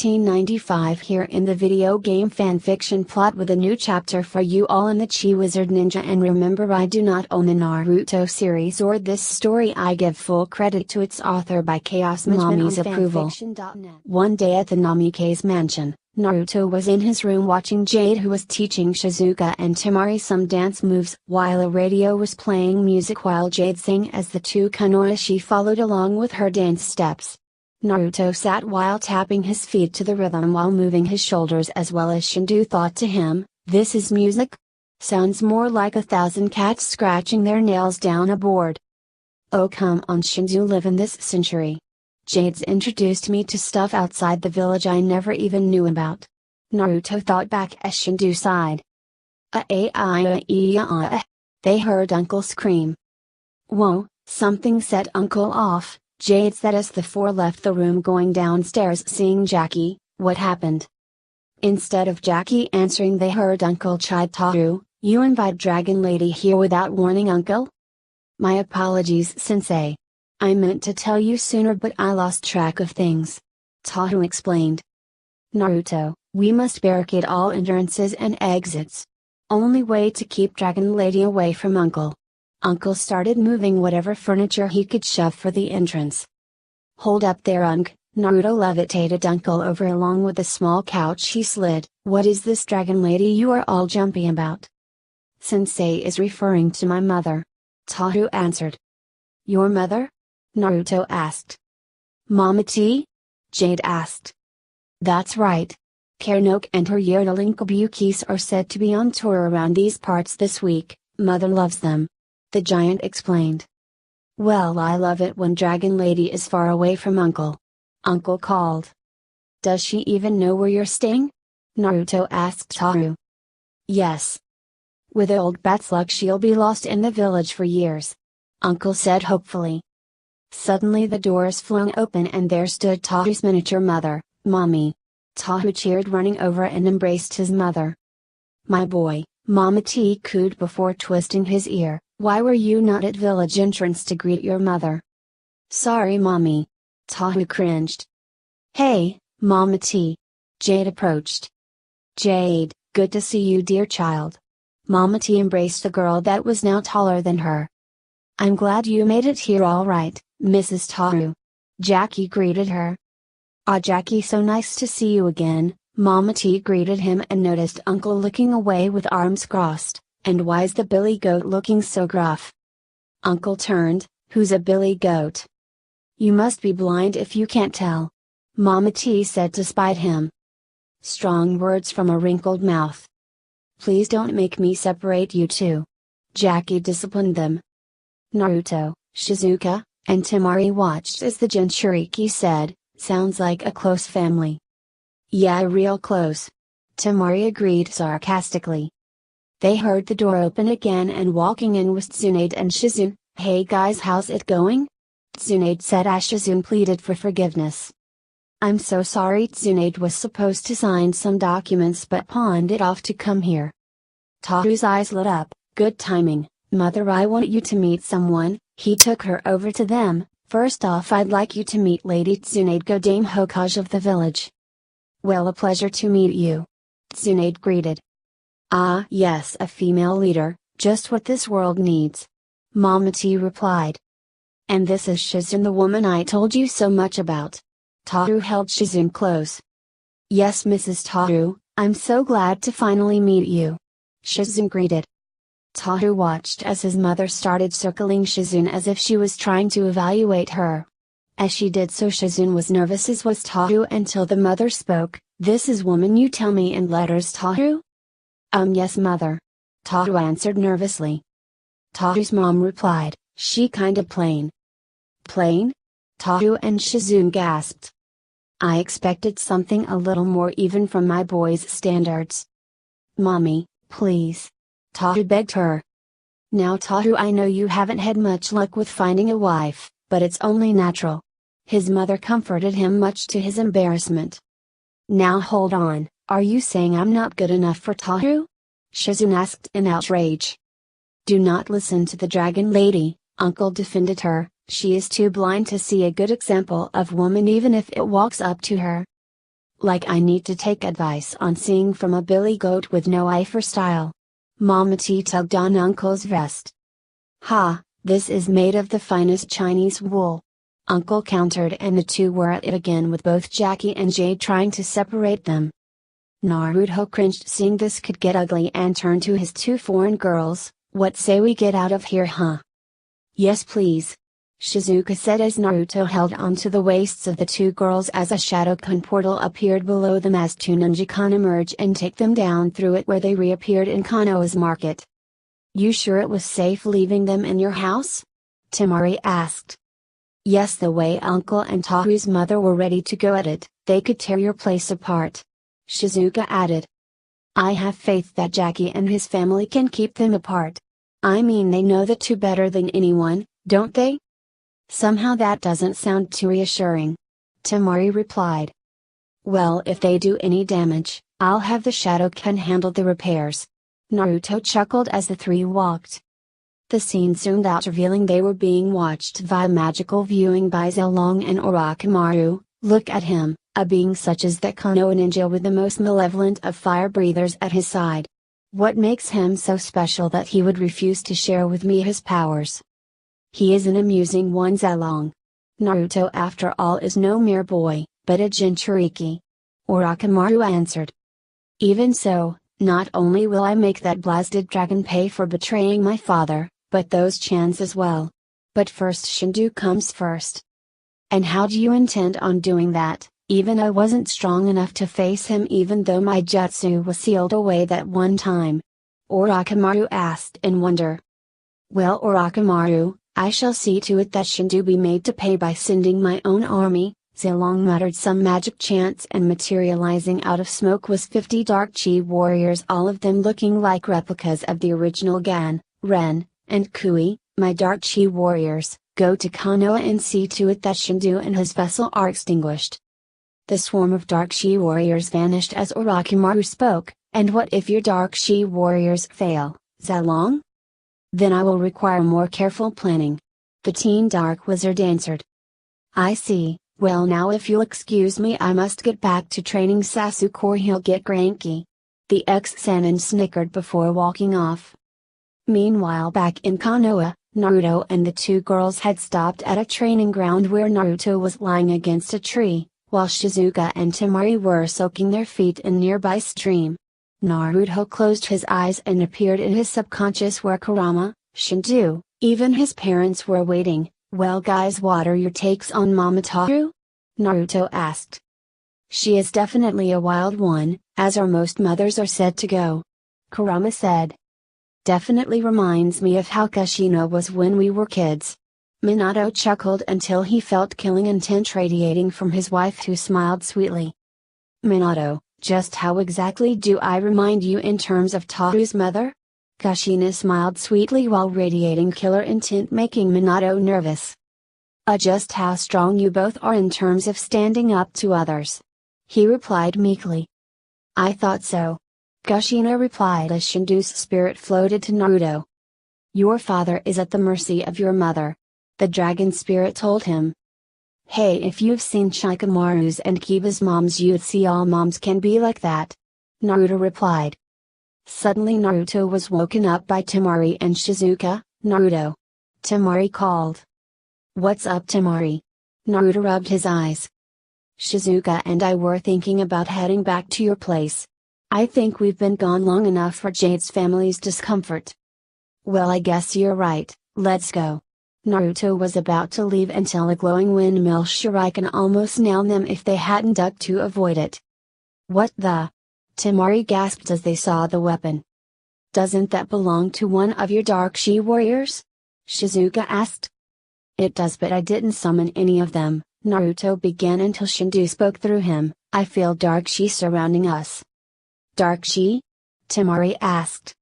1995 here in the video game fanfiction plot with a new chapter for you all in the Chi Wizard Ninja. And remember, I do not own the Naruto series or this story. I give full credit to its author by ChaosMagemon's approval. One day at the Namikaze mansion, Naruto was in his room watching Jade, who was teaching Shizuka and Temari some dance moves, while a radio was playing music while Jade sang as the two Kunoichi followed along with her dance steps. Naruto sat while tapping his feet to the rhythm while moving his shoulders as well as Shindu thought to him, "This is music? Sounds more like 1,000 cats scratching their nails down a board." "Oh come on, Shindu, live in this century. Jade's introduced me to stuff outside the village I never even knew about." Naruto thought back as Shindu sighed. They heard Uncle scream. "Whoa, something set Uncle off," Jade said as the four left the room going downstairs seeing Jackie. "What happened?" Instead of Jackie answering, they heard Uncle chide Taru, "You invite Dragon Lady here without warning Uncle?" "My apologies, Sensei. I meant to tell you sooner but I lost track of things," Taru explained. "Naruto, we must barricade all entrances and exits. Only way to keep Dragon Lady away from Uncle." Uncle started moving whatever furniture he could shove for the entrance. "Hold up there, Unk." Naruto levitated Uncle over along with a small couch he slid. "What is this Dragon Lady you are all jumpy about?" "Sensei is referring to my mother," Taru answered. "Your mother?" Naruto asked. "Mama T?" Jade asked. "That's right. Karanoke and her yodeling kabukis are said to be on tour around these parts this week. Mother loves them," the giant explained. "Well, I love it when Dragon Lady is far away from Uncle," Uncle called. "Does she even know where you're staying?" Naruto asked Taru. "Yes. With old bat's luck she'll be lost in the village for years," Uncle said hopefully. Suddenly the doors flung open and there stood Taru's miniature mother, "Mommy." Taru cheered, running over and embraced his mother. "My boy," Mama T cooed before twisting his ear, "why were you not at village entrance to greet your mother?" "Sorry, Mommy." Taru cringed. "Hey, Mama T." Jade approached. "Jade, good to see you, dear child." Mama T embraced the girl that was now taller than her. "I'm glad you made it here all right, Mrs. Taru." Jackie greeted her. "Ah, Jackie, so nice to see you again." Mama T greeted him and noticed Uncle looking away with arms crossed. "And why's the billy goat looking so gruff?" Uncle turned. "Who's a billy goat?" "You must be blind if you can't tell," Mama T said to spite him. Strong words from a wrinkled mouth. "Please don't make me separate you two." Jackie disciplined them. Naruto, Shizuka, and Temari watched as the Jinchuriki said, "Sounds like a close family." "Yeah, real close," Temari agreed sarcastically. They heard the door open again and walking in was Tsunade and Shizune. "Hey guys, how's it going?" Tsunade said as Shizune pleaded for forgiveness. "I'm so sorry." Tsunade was supposed to sign some documents but pawned it off to come here. Taru's eyes lit up. "Good timing, Mother, I want you to meet someone." He took her over to them. "First off, I'd like you to meet Lady Tsunade, Godame Hokage of the village." "Well, a pleasure to meet you," Tsunade greeted. "Ah yes, a female leader, just what this world needs," Mama T replied. "And this is Shizune, the woman I told you so much about." Taru held Shizune close. "Yes, Mrs. Taru, I'm so glad to finally meet you," Shizune greeted. Taru watched as his mother started circling Shizune as if she was trying to evaluate her. As she did so, Shizune was nervous as was Taru until the mother spoke. "This is woman you tell me in letters, Taru?" Yes, Mother," Taru answered nervously. Taru's mom replied, "She kinda plain." "Plain?" Taru and Shizune gasped. "I expected something a little more even from my boy's standards." "Mommy, please," Taru begged her. "Now Taru, I know you haven't had much luck with finding a wife, but it's only natural." His mother comforted him much to his embarrassment. "Now hold on, are you saying I'm not good enough for Taru?" Shizune asked in outrage. "Do not listen to the Dragon Lady," Uncle defended her. "She is too blind to see a good example of woman even if it walks up to her." Like I need to take advice on seeing from a billy goat with no eye for style. Mama T tugged on Uncle's vest. Ha, this is made of the finest Chinese wool. Uncle countered, and the two were at it again with both Jackie and Jade trying to separate them. Naruto cringed seeing this could get ugly and turned to his two foreign girls. What say we get out of here, huh? Yes please. Shizuka said as Naruto held onto the waists of the two girls as a Shadowcon portal appeared below them as two ninja can emerge and take them down through it where they reappeared in Konoha's market. You sure it was safe leaving them in your house? Temari asked. Yes, the way Uncle and Tahu's mother were ready to go at it, they could tear your place apart. Shizuka added. I have faith that Jackie and his family can keep them apart. I mean they know the two better than anyone, don't they? Somehow that doesn't sound too reassuring. Temari replied. Well, if they do any damage, I'll have the Shadowcun handle the repairs. Naruto chuckled as the three walked. The scene zoomed out revealing they were being watched via magical viewing by Zilong and Orochimaru. Look at him, a being such as that Konoha ninja with the most malevolent of fire breathers at his side. What makes him so special that he would refuse to share with me his powers? He is an amusing one, Zilong. Naruto after all is no mere boy, but a Jinchuriki. Orochimaru answered. Even so, not only will I make that blasted dragon pay for betraying my father, but those Chans as well. But first Shindu comes first. And how do you intend on doing that? Even I wasn't strong enough to face him even though my jutsu was sealed away that one time. Orochimaru asked in wonder. Well, Orochimaru, I shall see to it that Shindu be made to pay by sending my own army. Zilong muttered some magic chants, and materializing out of smoke was 50 dark chi warriors, all of them looking like replicas of the original Gan, Ren, and Kui. My dark chi warriors, go to Konoha and see to it that Shindu and his vessel are extinguished. The swarm of dark chi warriors vanished as Orochimaru spoke. And what if your dark chi warriors fail, Zilong? Then I will require more careful planning. The teen dark wizard answered. I see. Well, now if you'll excuse me, I must get back to training Sasuke or he'll get cranky. The ex-Sannin snickered before walking off. Meanwhile, back in Konoha, Naruto and the two girls had stopped at a training ground where Naruto was lying against a tree, while Shizuka and Temari were soaking their feet in nearby stream. Naruto closed his eyes and appeared in his subconscious where Kurama, Shindu, even his parents were waiting. Well guys, what are your takes on Mama Taru? Naruto asked. She is definitely a wild one, as are most mothers are said to go. Kurama said. Definitely reminds me of how Kushina was when we were kids. Minato chuckled until he felt killing intent radiating from his wife, who smiled sweetly. Minato, just how exactly do I remind you in terms of Taru's mother? Kushina smiled sweetly while radiating killer intent, making Minato nervous. Just how strong you both are in terms of standing up to others. He replied meekly. I thought so. Kushina replied as Shindu's spirit floated to Naruto. Your father is at the mercy of your mother. The dragon spirit told him. Hey, if you've seen Shikamaru's and Kiba's moms, you'd see all moms can be like that. Naruto replied. Suddenly Naruto was woken up by Temari and Shizuka. Naruto. Temari called. What's up, Temari? Naruto rubbed his eyes. Shizuka and I were thinking about heading back to your place. I think we've been gone long enough for Jade's family's discomfort. Well, I guess you're right, let's go. Naruto was about to leave until a glowing windmill shuriken almost nailed them if they hadn't ducked to avoid it. What the? Temari gasped as they saw the weapon. Doesn't that belong to one of your dark chi warriors? Shizuka asked. It does, but I didn't summon any of them, Naruto began until Shindu spoke through him. I feel dark chi surrounding us. Dark chi? Temari asked.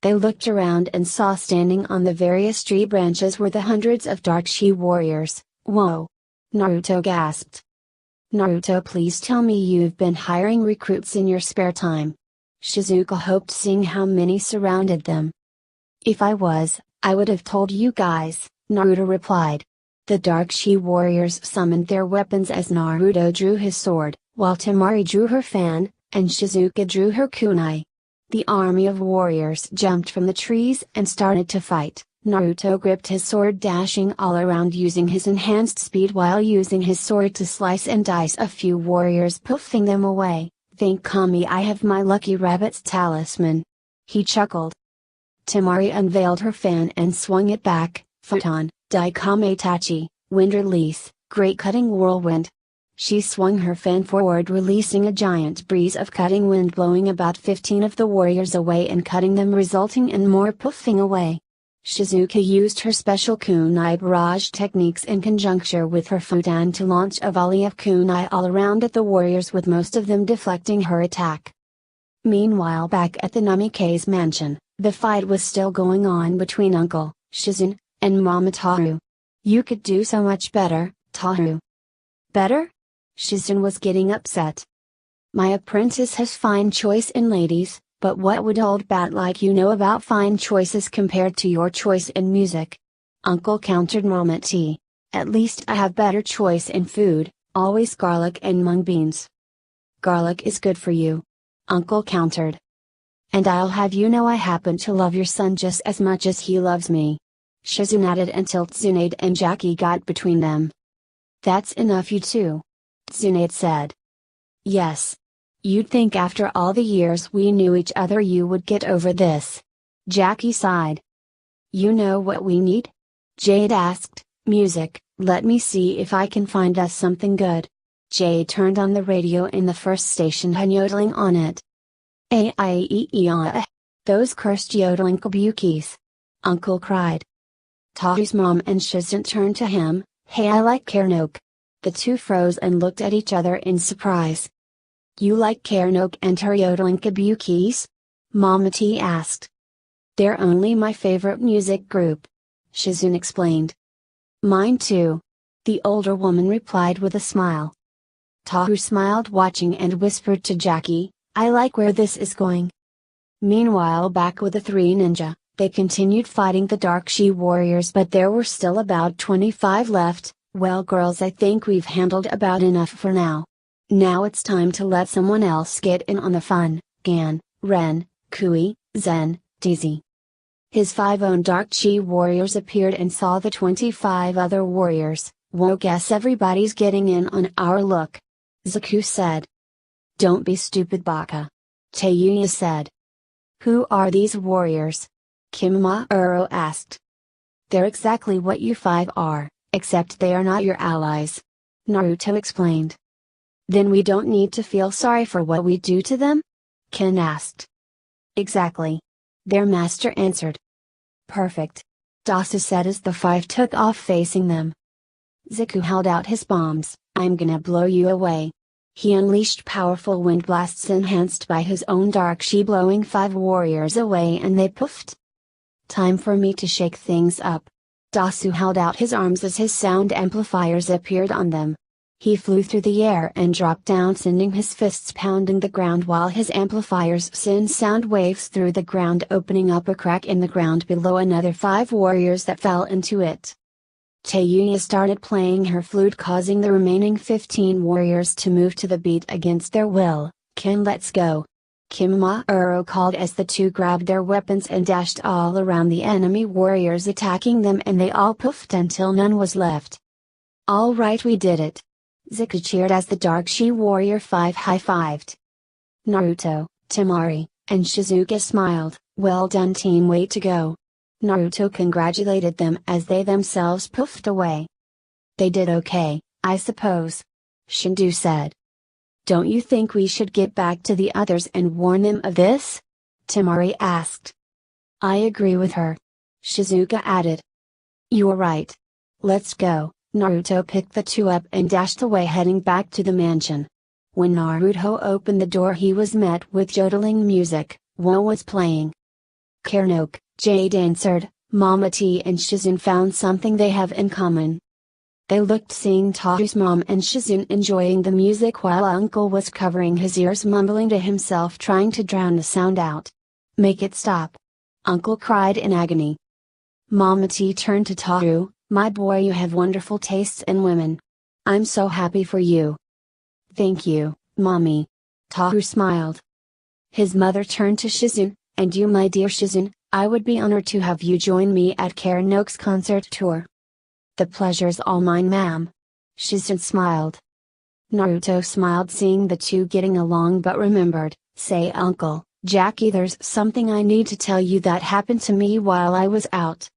They looked around and saw standing on the various tree branches were the hundreds of dark chi warriors. Whoa! Naruto gasped. Naruto, please tell me you've been hiring recruits in your spare time. Shizuka hoped, seeing how many surrounded them. If I was, I would have told you guys, Naruto replied. The dark chi warriors summoned their weapons as Naruto drew his sword, while Temari drew her fan, and Shizuka drew her kunai. The army of warriors jumped from the trees and started to fight. Naruto gripped his sword, dashing all around using his enhanced speed while using his sword to slice and dice a few warriors, puffing them away. "Think Kami, I have my lucky rabbit's talisman," he chuckled. Temari unveiled her fan and swung it back. Photon, Daikame Tachi, wind release, great cutting whirlwind. She swung her fan forward, releasing a giant breeze of cutting wind, blowing about 15 of the warriors away and cutting them, resulting in more puffing away. Shizuka used her special kunai barrage techniques in conjunction with her fudan to launch a volley of kunai all around at the warriors, with most of them deflecting her attack. Meanwhile, back at the Namikaze mansion, the fight was still going on between Uncle Shizun and Mama Taru. "You could do so much better, Taru." "Better?" Shizun was getting upset. "My apprentice has fine choice in ladies, but what would old bat like you know about fine choices compared to your choice in music?" Uncle countered Mama T. "At least I have better choice in food, always garlic and mung beans." "Garlic is good for you," Uncle countered. "And I'll have you know I happen to love your son just as much as he loves me," Shizun added until Tsunade and Jackie got between them. "That's enough, you two," Tsunade said. "Yes. You'd think after all the years we knew each other you would get over this." Jackie sighed. "You know what we need?" Jade asked. "Music. Let me see if I can find us something good." Jade turned on the radio in the first station and yodeling on it. "Aieea, those cursed yodeling kabukis!" Uncle cried. Taru's mom and Shizun turned to him. "Hey, I like Karnoke." The two froze and looked at each other in surprise. "You like Karnoke and her yodeling kabukis?" Mama T asked. "They're only my favorite music group," Shizun explained. "Mine too," the older woman replied with a smile. Taru smiled watching and whispered to Jackie, "I like where this is going." Meanwhile, back with the three ninja, they continued fighting the Dark She warriors, but there were still about 25 left. "Well girls, I think we've handled about enough for now. Now it's time to let someone else get in on the fun." Gan, Ren, Kui, Zen, Daisy. His 5 own Dark Chi warriors appeared and saw the 25 other warriors. "Whoa, guess everybody's getting in on our look," Zaku said. "Don't be stupid, Baka," Taeyuya said. "Who are these warriors?" Kimamaro asked. "They're exactly what you 5 are, except they are not your allies," Naruto explained. "Then we don't need to feel sorry for what we do to them?" Ken asked. "Exactly," their master answered. "Perfect," Dasu said as the 5 took off facing them. Zaku held out his bombs. "I'm gonna blow you away." He unleashed powerful wind blasts enhanced by his own Dark She, blowing 5 warriors away and they poofed. "Time for me to shake things up." Dasu held out his arms as his sound amplifiers appeared on them. He flew through the air and dropped down, sending his fists pounding the ground while his amplifiers sent sound waves through the ground, opening up a crack in the ground below another 5 warriors that fell into it. Taeyuya started playing her flute, causing the remaining 15 warriors to move to the beat against their will. "Ken, let's go!" Kimamaro called as the two grabbed their weapons and dashed all around the enemy warriors, attacking them, and they all poofed until none was left. "All right, we did it!" Zaku cheered as the Dark She warrior 5 high-fived. Naruto, Temari, and Shizuka smiled. "Well done team, way to go!" Naruto congratulated them as they themselves poofed away. "They did okay, I suppose," Shindu said. "Don't you think we should get back to the others and warn them of this?" Temari asked. "I agree with her," Shizuka added. "You're right. Let's go." Naruto picked the 2 up and dashed away, heading back to the mansion. When Naruto opened the door, he was met with yodeling music. Wo was playing. "Karnoke," Jade answered. Mama T and Shizun found something they have in common. They looked, seeing Taru's mom and Shizun enjoying the music while Uncle was covering his ears, mumbling to himself, trying to drown the sound out. "Make it stop!" Uncle cried in agony. Mama T turned to Taru. "My boy, you have wonderful tastes in women. I'm so happy for you." "Thank you, Mommy. Tahu smiled. His mother turned to Shizune, and you my dear Shizune, I would be honored to have you join me at Karanoke's concert tour. The pleasure's all mine ma'am. Shizune smiled. Naruto smiled seeing the two getting along but remembered, say Uncle Jackie, there's something I need to tell you that happened to me while I was out.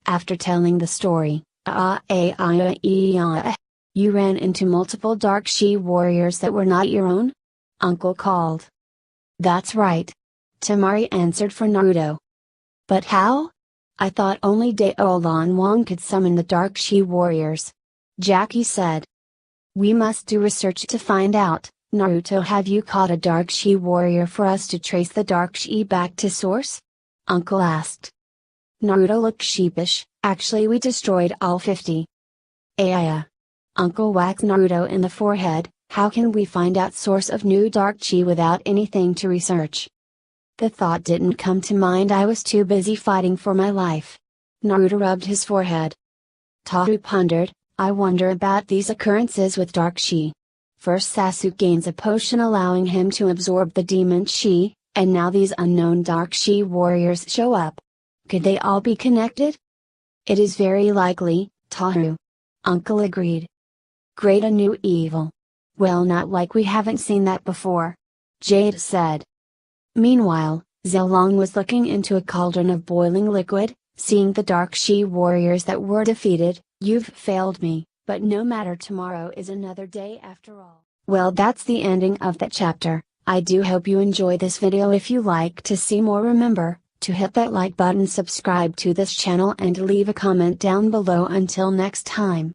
After telling the story, you ran into multiple Dark Shi warriors that were not your own? Uncle called. That's right. Temari answered for Naruto. But how? I thought only Daolan Wang could summon the Dark Shi warriors. Jackie said. We must do research to find out. Naruto, have you caught a Dark Shi warrior for us to trace the Dark Shi back to source? Uncle asked. Naruto looked sheepish. Actually, we destroyed all 50. Uncle whacked Naruto in the forehead. How can we find out source of new Dark Chi without anything to research? The thought didn't come to mind, I was too busy fighting for my life. Naruto rubbed his forehead. Tahu pondered, I wonder about these occurrences with Dark Chi. First Sasuke gains a potion allowing him to absorb the demon Chi, and now these unknown Dark Chi warriors show up. Could they all be connected? It is very likely, Tahu. Uncle agreed. Great, a new evil. Well, not like we haven't seen that before. Jade said. Meanwhile, Zilong was looking into a cauldron of boiling liquid, seeing the Dark Shi warriors that were defeated. You've failed me, but no matter, tomorrow is another day after all. Well, that's the ending of that chapter. I do hope you enjoy this video. If you like to see more, remember to hit that like button, subscribe to this channel and leave a comment down below. Until next time.